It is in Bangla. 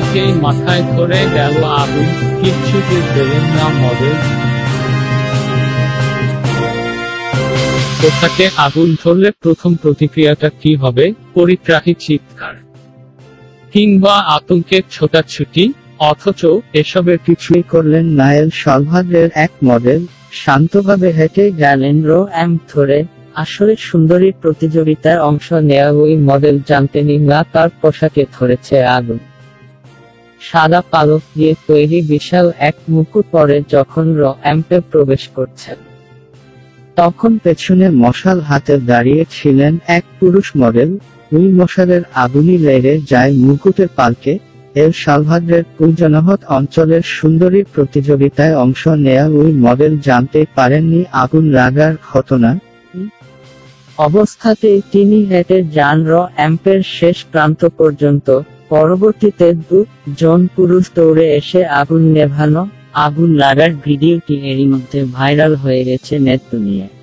দেখেই মাথায় ধরে গেল আগুন, কিচ্ছুটি পেলেন না মডেল। পোশাকে আগুন ধরলে প্রথম প্রতিক্রিয়াটা কি হবে? পরিত্রাহী চিৎকার কিংবা আতঙ্কের ছোটাছুটি? অথচ এসবের কিছুই করলেন না এল সালভাদোরের এক মডেল। শান্তভাবে হেঁটে গেলেন রো-অ্যাম্প ধরে। আসলে সুন্দরী প্রতিযোগিতায় অংশ নেওয়া ওই মডেল জানতেনই না তার পোশাকে ধরেছে আগুন। সাদা পালক দিয়ে তৈরি বিশাল এক মুকুট পরে যখন রো-অ্যাম্পে প্রবেশ করছেন, তখন পেছনে মশাল হাতে দাঁড়িয়ে ছিলেন এক পুরুষ মডেল। ওই মশালের আগুনই লেগে যায় মুকুটের পালকে। এল সালভাদোরের কুজনহত অঞ্চলের সুন্দরী প্রতিযোগিতায় অংশ নেয়া ওই মডেল জানতে পারেননি আগুন লাগার ঘটনা। অবস্থাতেই তিনি হেঁটে যান রো-অ্যাম্পের শেষ প্রান্ত পর্যন্ত। পরবর্তীতে 2 জন পুরুষ দৌড়ে এসে আগুন নেভানো। আগুন লাগার ভিডিওটি এরই মধ্যে ভাইরাল হয়ে গেছে নেট দুনিয়ায়।